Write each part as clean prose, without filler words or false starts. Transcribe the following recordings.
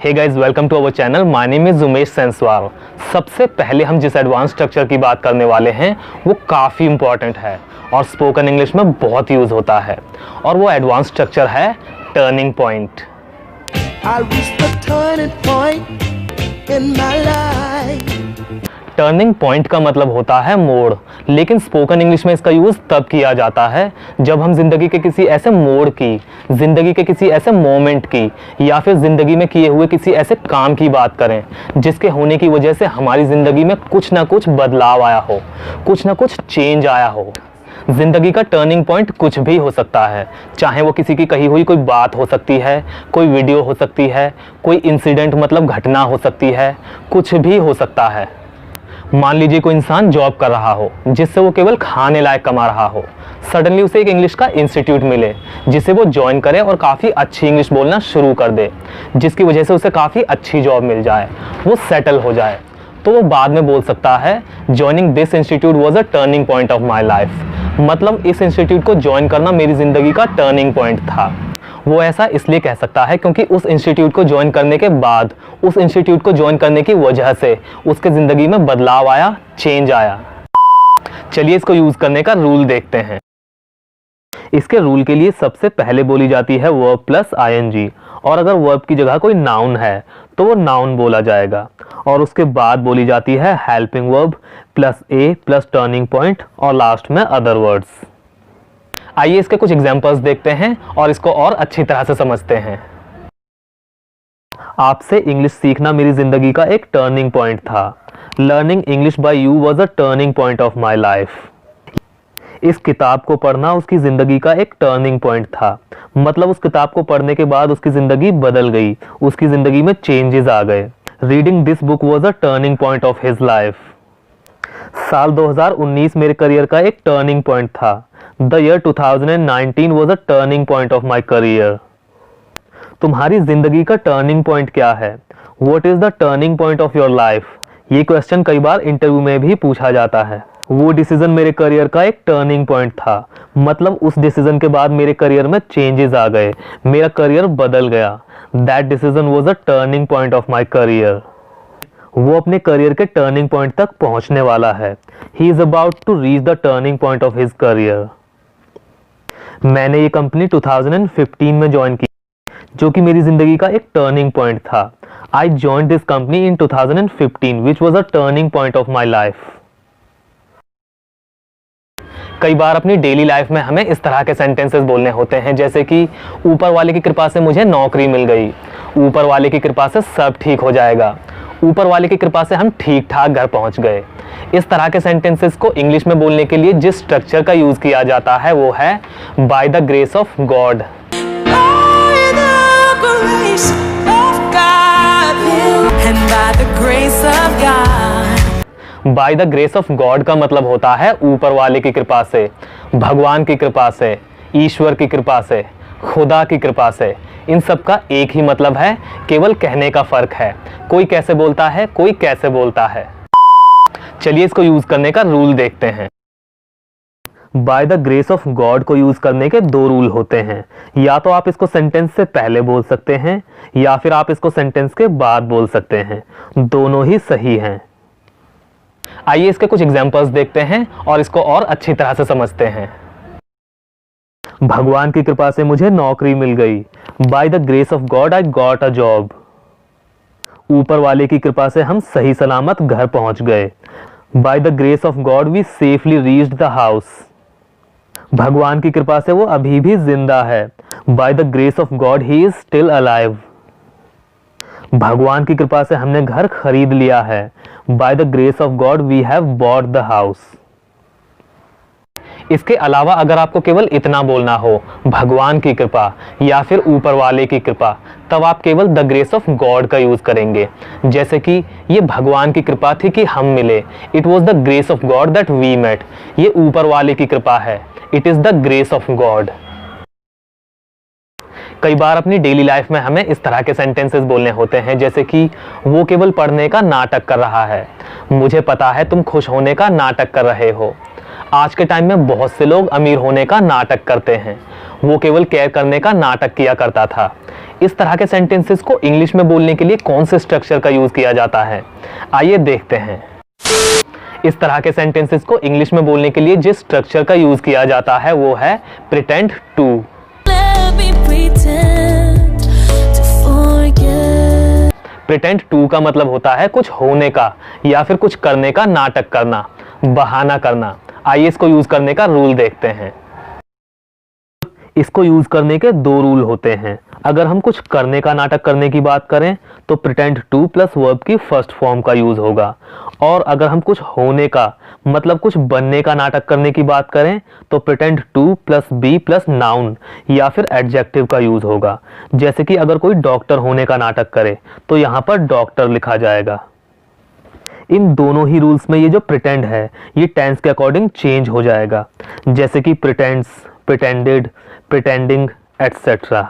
Hey guys, welcome to our channel. My name is Umesh Senswal. सबसे पहले हम जिस एडवांस स्ट्रक्चर की बात करने वाले हैं वो काफ़ी इंपॉर्टेंट है और स्पोकन इंग्लिश में बहुत यूज़ होता है, और वो एडवांस स्ट्रक्चर है टर्निंग पॉइंट। टर्निंग पॉइंट का मतलब होता है मोड़, लेकिन स्पोकन इंग्लिश में इसका यूज़ तब किया जाता है जब हम ज़िंदगी के किसी ऐसे मोड़ की, ज़िंदगी के किसी ऐसे मोमेंट की, या फिर ज़िंदगी में किए हुए किसी ऐसे काम की बात करें जिसके होने की वजह से हमारी ज़िंदगी में कुछ ना कुछ बदलाव आया हो, कुछ ना कुछ चेंज आया हो। ज़िंदगी का टर्निंग पॉइंट कुछ भी हो सकता है, चाहे वो किसी की कही हुई कोई बात हो सकती है, कोई वीडियो हो सकती है, कोई इंसिडेंट मतलब घटना हो सकती है, कुछ भी हो सकता है। मान लीजिए कोई इंसान जॉब कर रहा हो जिससे वो केवल खाने लायक कमा रहा हो, सडनली उसे एक इंग्लिश का इंस्टीट्यूट मिले जिसे वो ज्वाइन करे और काफ़ी अच्छी इंग्लिश बोलना शुरू कर दे, जिसकी वजह से उसे काफ़ी अच्छी जॉब मिल जाए, वो सेटल हो जाए, तो वो बाद में बोल सकता है joining this institute was a turning point of my life. मतलब इस इंस्टीट्यूट को ज्वाइन करना मेरी ज़िंदगी का टर्निंग पॉइंट था। वो ऐसा इसलिए कह सकता है क्योंकि उस इंस्टीट्यूट को ज्वाइन करने के बाद, उस इंस्टीट्यूट को ज्वाइन करने की वजह से उसके ज़िंदगी में बदलाव आया, चेंज आया। चलिए इसको यूज़ करने का रूल देखते हैं। इसके रूल के लिए सबसे पहले बोली जाती है वर्ब प्लस आईएनजी, और अगर वर्ब की जगह कोई नाउन है तो वो नाउन बोला जाएगा, और उसके बाद बोली जाती है हेल्पिंग वर्ब प्लस ए प्लस टर्निंग पॉइंट और लास्ट में अदर वर्ड्स। आइए इसके कुछ एग्जांपल्स देखते हैं और इसको और अच्छी तरह से समझते हैं। आपसे इंग्लिश सीखना मेरी जिंदगी का एक टर्निंग पॉइंट था। Learning English by you was a turning point of my life. इस किताब को पढ़ना उसकी जिंदगी का एक टर्निंग पॉइंट था। मतलब उस किताब को पढ़ने के बाद उसकी जिंदगी बदल गई, उसकी जिंदगी में चेंजेस आ गए। Reading this book was a turning point of his life. साल 2019 मेरे करियर का एक टर्निंग पॉइंट था। The year 2019 was a turning point of my career. तुम्हारी जिंदगी का टर्निंग पॉइंट क्या है? What is the turning point of your life? ये क्वेश्चन कई बार इंटरव्यू में भी पूछा जाता है। वो डिसीजन मेरे करियर का एक टर्निंग पॉइंट था। मतलब उस डिसीजन के बाद मेरे करियर में चेंजेस आ गए, मेरा करियर बदल गया। That decision was a turning point of my career. वो अपने करियर के टर्निंग पॉइंट तक पहुंचने वाला है। He is about to reach the turning point of his career. मैंने ये कंपनी 2015 में ज्वाइन की, जो कि मेरी जिंदगी का एक टर्निंग पॉइंट था। I joined this company in 2015 which was a turning point of my life. कई बार अपनी डेली लाइफ में हमें इस तरह के सेंटेंसेस बोलने होते हैं, जैसे कि ऊपर वाले की कृपा से मुझे नौकरी मिल गई, ऊपर वाले की कृपा से सब ठीक हो जाएगा, ऊपर वाले की कृपा से हम ठीक ठाक घर पहुंच गए। इस तरह के सेंटेंसेस को इंग्लिश में बोलने के लिए जिस स्ट्रक्चर का यूज किया जाता है वो है by the grace of God. Bye the grace of God का मतलब होता है ऊपर वाले की कृपा से, भगवान की कृपा से, ईश्वर की कृपा से, खुदा की कृपा से। इन सब का एक ही मतलब है, केवल कहने का फर्क है। कोई कैसे बोलता है, कोई कैसे बोलता है। चलिए इसको यूज करने का रूल देखते हैं। Bye the grace of God को यूज करने के दो रूल होते हैं। या तो आप इसको सेंटेंस से पहले बोल सकते हैं, या फिर आप इसको सेंटेंस के बाद बोल सकते हैं। दोनों ही सही हैं। आइए इसके कुछ एग्जांपल्स देखते हैं और इसको और अच्छी तरह से समझते हैं। भगवान की कृपा से मुझे नौकरी मिल गई। Bye the grace of God I got a job. ऊपर वाले की कृपा से हम सही सलामत घर पहुंच गए। By the grace of God we safely reached the house. भगवान की कृपा से वो अभी भी जिंदा है। By the grace of God he is still alive. भगवान की कृपा से हमने घर खरीद लिया है। By the grace of God we have bought the house. इसके अलावा अगर आपको केवल इतना बोलना हो, भगवान की कृपा या फिर ऊपर वाले की कृपा, तब आप केवल द ग्रेस ऑफ गॉड का यूज करेंगे। जैसे कि ये भगवान की कृपा थी कि हम मिले, it was the grace of God that we met. ये ऊपर वाले की कृपा है, it is the grace of God. कई बार अपनी डेली लाइफ में हमें इस तरह के सेंटेंसेस बोलने होते हैं, जैसे कि वो केवल पढ़ने का नाटक कर रहा है, मुझे पता है तुम खुश होने का नाटक कर रहे हो। आज के टाइम में बहुत से लोग अमीर होने का नाटक करते हैं, वो केवल केयर करने का नाटक किया करता था। इस तरह के सेंटेंसेस को इंग्लिश में बोलने के लिए कौन से स्ट्रक्चर का यूज किया जाता है, आइए देखते हैं। इस तरह के सेंटेंसेस को इंग्लिश में बोलने के लिए जिस स्ट्रक्चर का यूज किया जाता है वो है प्रिटेंड टू। प्रिटेंड टू का मतलब होता है कुछ होने का या फिर कुछ करने का नाटक करना, बहाना करना। आइए इसको यूज करने का रूल देखते हैं। इसको यूज करने के दो रूल होते हैं। अगर हम कुछ करने का नाटक करने की बात करें तो प्रिटेंड टू प्लस वर्ब की फर्स्ट फॉर्म का यूज होगा, और अगर हम कुछ होने का मतलब कुछ बनने का नाटक करने की बात करें तो pretend to plus be plus noun या फिर एडजेक्टिव का यूज होगा। जैसे कि अगर कोई डॉक्टर होने का नाटक करे तो यहाँ पर डॉक्टर लिखा जाएगा। इन दोनों ही रूल्स में ये जो प्रिटेंड है ये टेंस के अकॉर्डिंग चेंज हो जाएगा, जैसे कि प्रिटेंड्स, प्रिटेंडेड, प्रिटेंडिंग एटसेट्रा।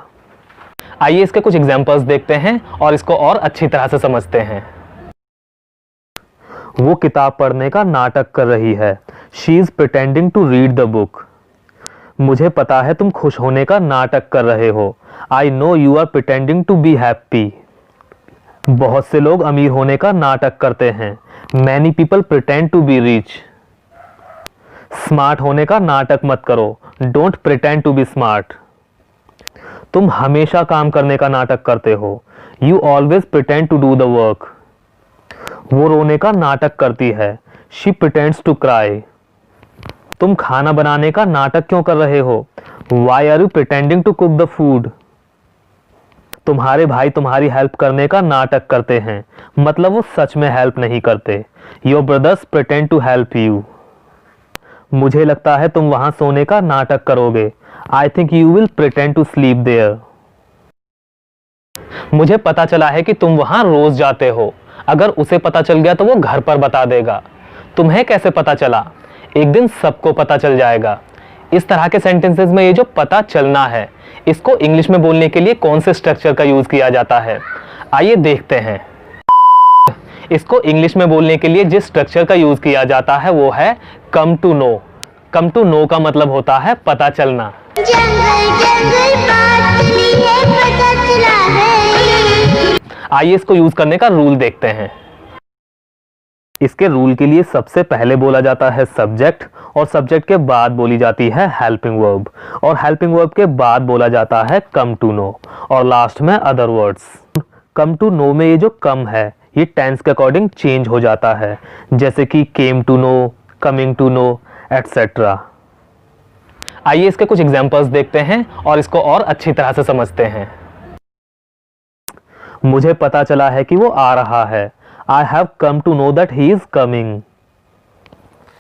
आइए इसके कुछ एग्जांपल्स देखते हैं और इसको और अच्छी तरह से समझते हैं। वो किताब पढ़ने का नाटक कर रही है। She is pretending to read the book. मुझे पता है तुम खुश होने का नाटक कर रहे हो। I know you are pretending to be happy. बहुत से लोग अमीर होने का नाटक करते हैं। Many people pretend to be rich. Smart होने का नाटक मत करो। Don't pretend to be smart. तुम हमेशा काम करने का नाटक करते हो। You always pretend to do the work. वो रोने का नाटक करती है। She pretends to cry. तुम खाना बनाने का नाटक क्यों कर रहे हो? Why are you pretending to cook the food. तुम्हारे भाई तुम्हारी हेल्प करने का नाटक करते हैं, मतलब वो सच में हेल्प नहीं करते। Your brothers pretend to help you. मुझे लगता है तुम वहां सोने का नाटक करोगे। I think you will pretend to sleep there. मुझे पता चला है कि तुम वहां रोज जाते हो। अगर उसे पता चल गया तो वो घर पर बता देगा। तुम्हें कैसे पता चला? एक दिन सबको पता चल जाएगा। इस तरह के सेंटेंसेस में ये जो पता चलना है इसको इंग्लिश में बोलने के लिए कौन से स्ट्रक्चर का यूज किया जाता है, आइए देखते हैं। इसको इंग्लिश में बोलने के लिए जिस स्ट्रक्चर का यूज किया जाता है वो है come to know. Come to know का मतलब होता है पता चलना। आइए इसको यूज करने का रूल देखते हैं। इसके रूल के लिए सबसे पहले बोला जाता है सब्जेक्ट, और सब्जेक्ट के बाद बोली जाती है हेल्पिंग वर्ब, और हेल्पिंग वर्ब के बाद बोला जाता है कम टू नो, और लास्ट में other words. Come to know में ये जो कम है ये टेंस के अकॉर्डिंग चेंज हो जाता है, जैसे कि came to know, coming to know etcetera. आइए इसके कुछ एग्जांपल्स देखते हैं और इसको और अच्छी तरह से समझते हैं। मुझे पता चला है कि वो आ रहा है। I have come to know that he is coming.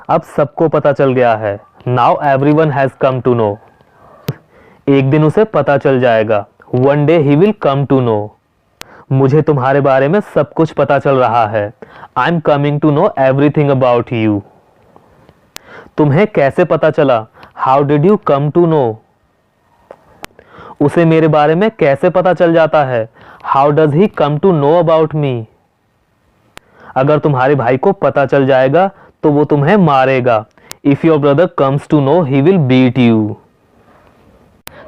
अब सबको पता चल गया है। Now everyone has come to know. एक दिन उसे पता चल जाएगा। One day he will come to know. मुझे तुम्हारे बारे में सब कुछ पता चल रहा है। I'm coming to know everything about you. तुम्हें कैसे पता चला? How did you come to know? उसे मेरे बारे में कैसे पता चल जाता है? How does he come to know about me? अगर तुम्हारे भाई को पता चल जाएगा तो वो तुम्हें मारेगा। If your brother comes to know, he will beat you.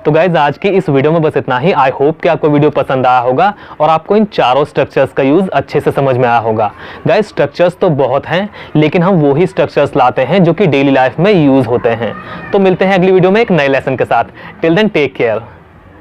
तो गाइज आज की इस वीडियो में बस इतना ही। आई होप कि आपको वीडियो पसंद आया होगा और आपको इन चारों स्ट्रक्चर्स का यूज अच्छे से समझ में आया होगा। गाइज स्ट्रक्चर्स तो बहुत हैं, लेकिन हम वो ही स्ट्रक्चर्स लाते हैं जो कि डेली लाइफ में यूज होते हैं। तो मिलते हैं अगली वीडियो में एक नए लेसन के साथ। Till then take care.